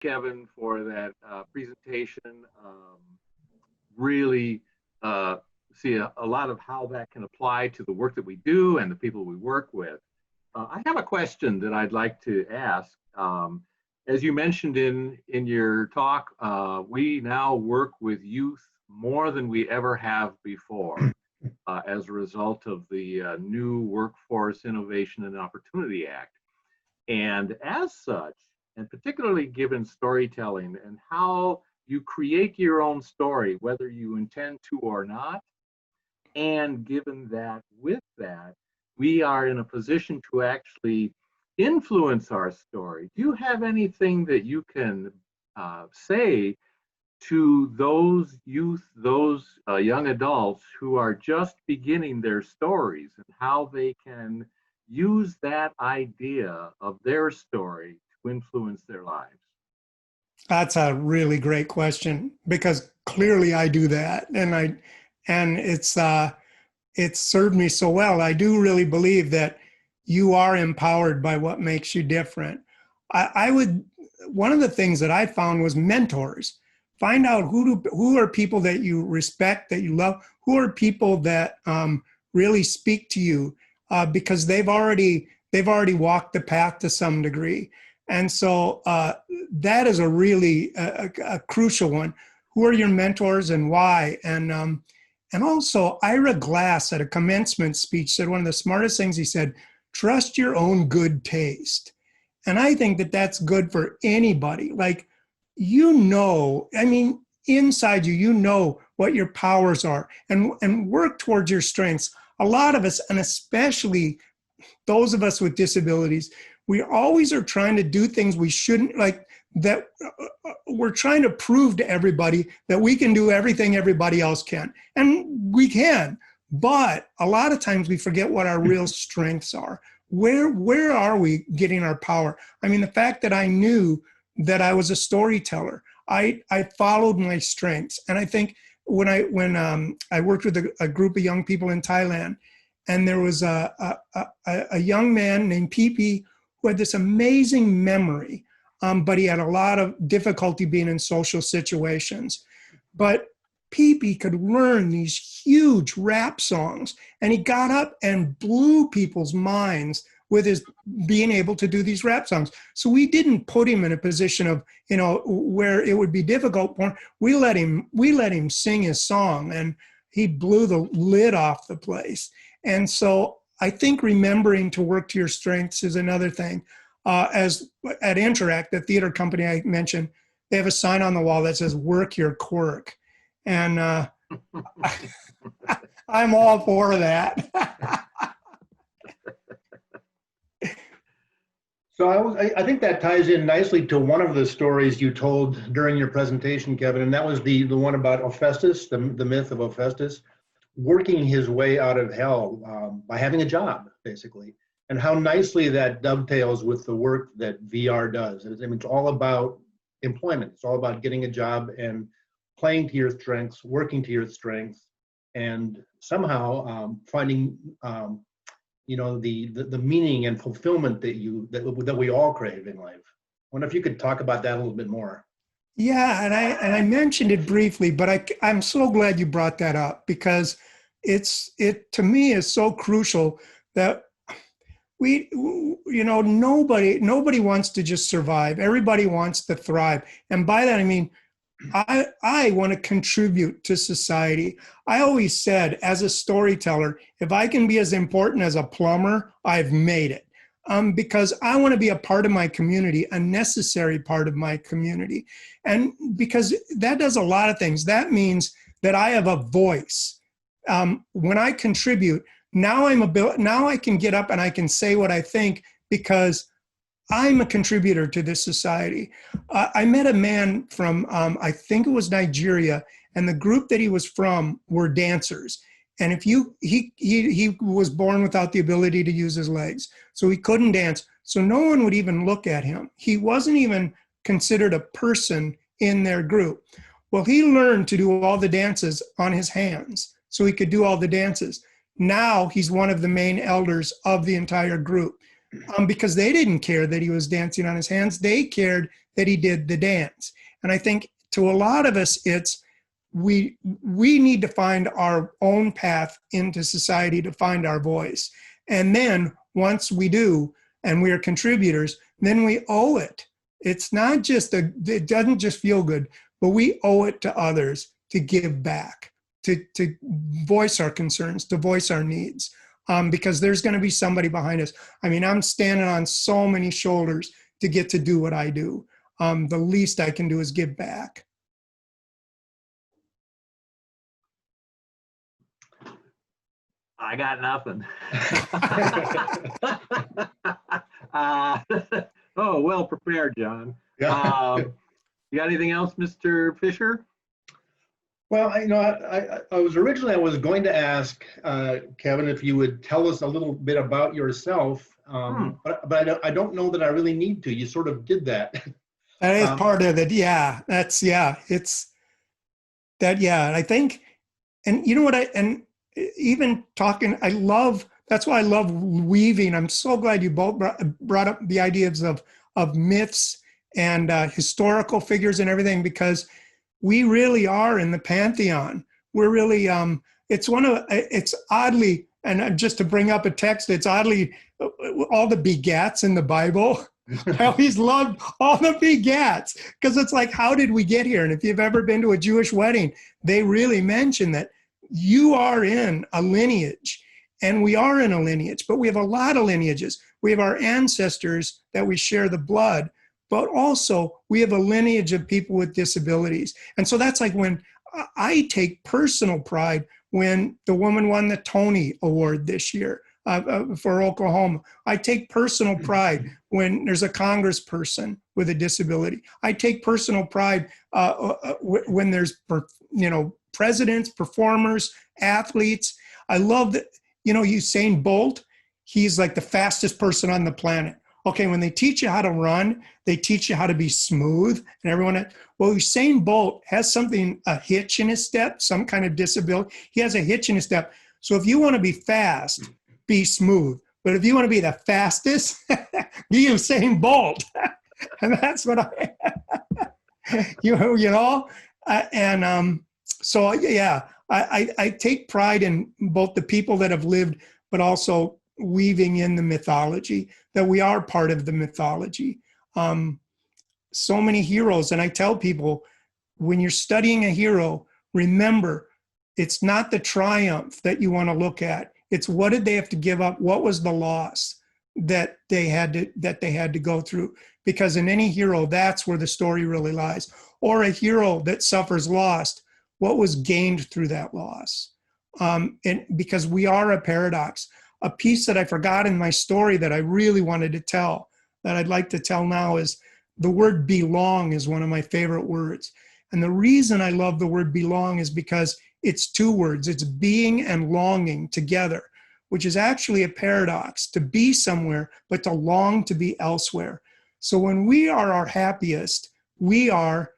Kevin, for that presentation. Really see a lot of how that can apply to the work that we do and the people we work with. I have a question that I'd like to ask. As you mentioned in your talk, we now work with youth more than we ever have before as a result of the new Workforce Innovation and Opportunity Act. And as such, and particularly given storytelling and how you create your own story, whether you intend to or not, and given that with that, we are in a position to actually influence our story. Do you have anything that you can say to those youth, those young adults who are just beginning their stories, and how they can use that idea of their story to influence their lives? That's a really great question, because clearly I do that, and it's served me so well. I do really believe that you are empowered by what makes you different. One of the things that I found was mentors. Find out who are people that you respect, that you love, who are people that really speak to you, because they've already walked the path to some degree. And so that is a really a crucial one. Who are your mentors and why? And also, Ira Glass at a commencement speech said one of the smartest things. He said, trust your own good taste. And I think that that's good for anybody. Like, I mean, inside you, you know what your powers are, and work towards your strengths. A lot of us, and especially those of us with disabilities, we always are trying to do things we shouldn't, like that. We're trying to prove to everybody that we can do everything everybody else can. And we can, but a lot of times we forget what our real strengths are. Where are we getting our power? I mean, the fact that I knew that I was a storyteller, I followed my strengths. And I think when I worked with a group of young people in Thailand, and there was a young man named Pee who had this amazing memory, but he had a lot of difficulty being in social situations. But Pee could learn these huge rap songs, and he got up and blew people's minds with his being able to do these rap songs. So we didn't put him in a position of, where it would be difficult for him. We let him sing his song, and he blew the lid off the place. And so I think remembering to work to your strengths is another thing. As at Interact, the theater company I mentioned, they have a sign on the wall that says, work your quirk. And I'm all for that. So I think that ties in nicely to one of the stories you told during your presentation, Kevin, and that was the one about Hephaestus, the myth of Hephaestus, working his way out of hell by having a job, basically, and how nicely that dovetails with the work that VR does. I mean, it's all about employment. It's all about getting a job and playing to your strengths, working to your strengths, and somehow finding the meaning and fulfillment that we all crave in life. I wonder if you could talk about that a little bit more. Yeah, and I mentioned it briefly, but I'm so glad you brought that up, because it to me is so crucial that nobody wants to just survive. Everybody wants to thrive. And by that, I mean, I want to contribute to society. I always said, as a storyteller, if I can be as important as a plumber, I've made it. Because I want to be a part of my community, a necessary part of my community. And because that does a lot of things. That means that I have a voice. When I contribute, now I can get up and I can say what I think, because I'm a contributor to this society. I met a man from, I think it was Nigeria, and the group that he was from were dancers. And if he was born without the ability to use his legs, so he couldn't dance. So no one would even look at him. He wasn't even considered a person in their group. Well, he learned to do all the dances on his hands, so he could do all the dances. Now he's one of the main elders of the entire group, because they didn't care that he was dancing on his hands. They cared that he did the dance. And I think to a lot of us, it's we need to find our own path into society, to find our voice. And then once we do, and we are contributors, then we owe it. It's not just it doesn't just feel good, but we owe it to others to give back, to voice our concerns, to voice our needs, because there's going to be somebody behind us. I mean, I'm standing on so many shoulders to get to do what I do. The least I can do is give back. I got nothing. Oh, well prepared, John. Yeah. You got anything else, Mr. Fisher? Well, I was going to ask Kevin if you would tell us a little bit about yourself, but I don't know that I really need to. You sort of did that. That is part of it. Yeah, it's that. Yeah, I think, and you know what? Even talking, that's why I love weaving. I'm so glad you both brought up the ideas of myths and historical figures and everything, because we really are in the pantheon. We're really, it's oddly, and just to bring up a text, it's oddly, all the begats in the Bible. I always loved all the begats, because it's like, how did we get here? And if you've ever been to a Jewish wedding, they really mention that you are in a lineage, and we are in a lineage, but we have a lot of lineages. We have our ancestors that we share the blood, but also we have a lineage of people with disabilities. And so that's like when I take personal pride when the woman won the Tony Award this year for Oklahoma. I take personal pride when there's a congressperson with a disability. I take personal pride when there's, presidents, performers, athletes. I love that, Usain Bolt, he's like the fastest person on the planet. Okay, when they teach you how to run, they teach you how to be smooth, and everyone, well, Usain Bolt has a hitch in his step, some kind of disability. He has a hitch in his step. So if you want to be fast, be smooth. But if you want to be the fastest, be Usain Bolt. And that's what so yeah, I take pride in both the people that have lived, but also weaving in the mythology, that we are part of the mythology. So many heroes. And I tell people, when you're studying a hero, remember, it's not the triumph that you want to look at. It's what did they have to give up? What was the loss that they had to go through? Because in any hero, that's where the story really lies. Or a hero that suffers loss, what was gained through that loss? And because we are a paradox. A piece that I forgot in my story that I really wanted to tell, that I'd like to tell now, is the word belong is one of my favorite words. And the reason I love the word belong is because it's two words. It's being and longing together, which is actually a paradox, to be somewhere, but to long to be elsewhere. So when we are our happiest, we are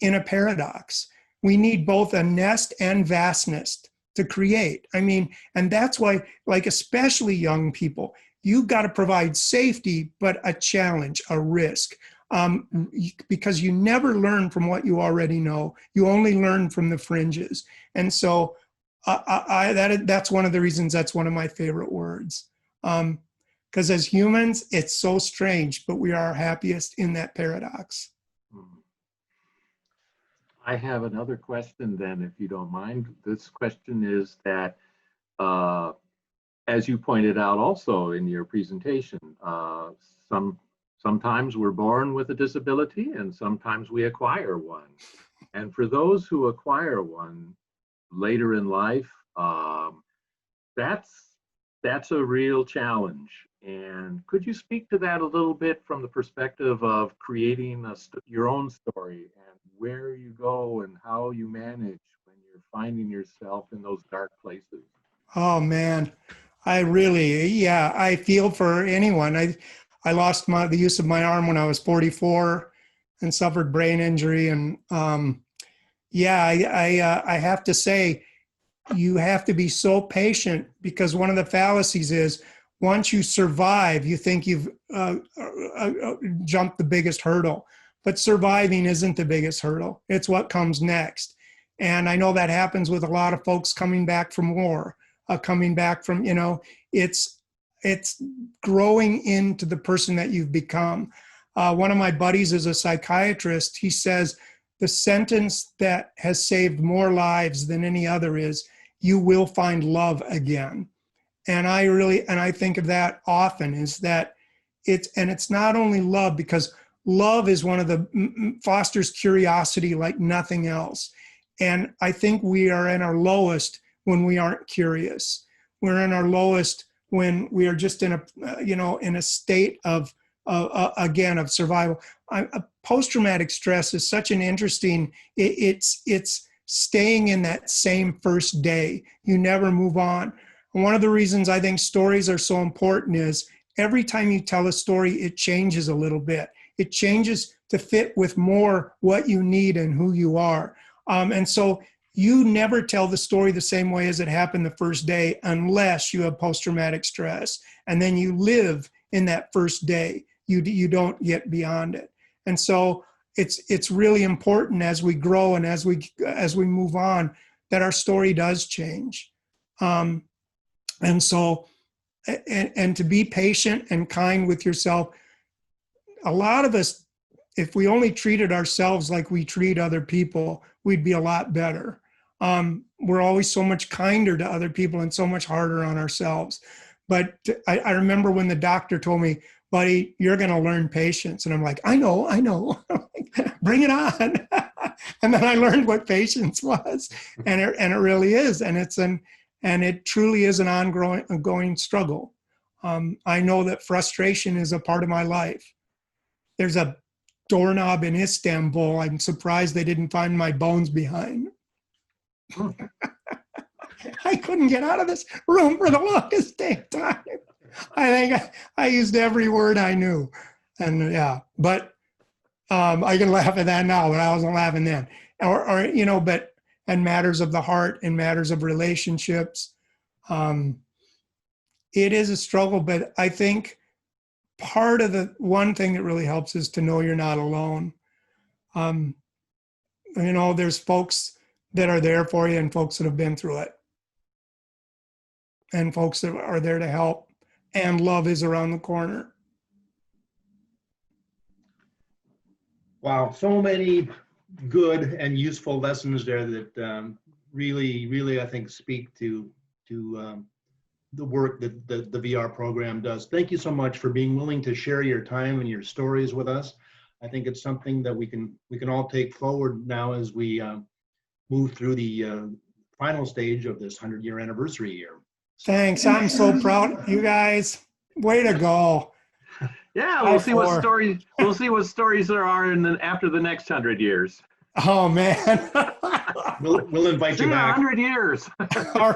in a paradox. We need both a nest and vastness to create. I mean, and that's why, like, especially young people, you've got to provide safety, but a challenge, a risk, because you never learn from what you already know. You only learn from the fringes. And so that's one of the reasons that's one of my favorite words. Because as humans, it's so strange, but we are happiest in that paradox. I have another question then, if you don't mind. This question is that, as you pointed out also in your presentation, sometimes we're born with a disability and sometimes we acquire one. And for those who acquire one later in life, that's a real challenge. And could you speak to that a little bit from the perspective of creating your own story, and where you go and how you manage when you're finding yourself in those dark places? Oh man, I feel for anyone. I lost the use of my arm when I was 44 and suffered brain injury. And I have to say, you have to be so patient, because one of the fallacies is once you survive, you think you've jumped the biggest hurdle. but surviving isn't the biggest hurdle. It's what comes next. And I know that happens with a lot of folks coming back from war, coming back from, it's growing into the person that you've become. One of my buddies is a psychiatrist. He says the sentence that has saved more lives than any other is, you will find love again. And I think of that often, is that it's not only love, because love is one of the fosters curiosity like nothing else. And I think we are in our lowest when we aren't curious. We're in our lowest when we are just in a state of survival. Post-traumatic stress is such an interesting, it's staying in that same first day. You never move on. And one of the reasons I think stories are so important is every time you tell a story, it changes a little bit. It changes to fit with more what you need and who you are. And so you never tell the story the same way as it happened the first day unless you have post-traumatic stress. And then you live in that first day. You don't get beyond it. And so it's really important as we grow and as we move on that our story does change. And so, and to be patient and kind with yourself. A lot of us, if we only treated ourselves like we treat other people, we'd be a lot better. We're always so much kinder to other people and so much harder on ourselves. But I remember when the doctor told me, buddy, you're going to learn patience. And I'm like, I know. Bring it on. And then I learned what patience was. And it really is. And it truly is an ongoing struggle. I know that frustration is a part of my life. There's a doorknob in Istanbul. I'm surprised they didn't find my bones behind. I couldn't get out of this room for the longest day of time. I think I used every word I knew. And yeah, but I can laugh at that now, but I wasn't laughing then. And matters of the heart and matters of relationships. It is a struggle, but I think part of the one thing that really helps is to know you're not alone. There's folks that are there for you and folks that have been through it. And folks that are there to help. And love is around the corner. Wow, so many good and useful lessons there that really, I think, speak to the work that the VR program does. Thank you so much for being willing to share your time and your stories with us. I think it's something that we can all take forward now as we move through the final stage of this 100-year anniversary year. Thanks. I'm so proud. You guys, way to go. Yeah, we'll see what stories there are after the next 100 years. Oh man. We'll invite you back. 100 years. All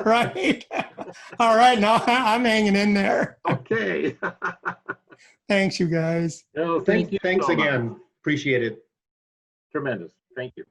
right. Now I'm hanging in there. Okay. Thanks, you guys. No, thanks Thanks again. Appreciate it. Tremendous. Thank you.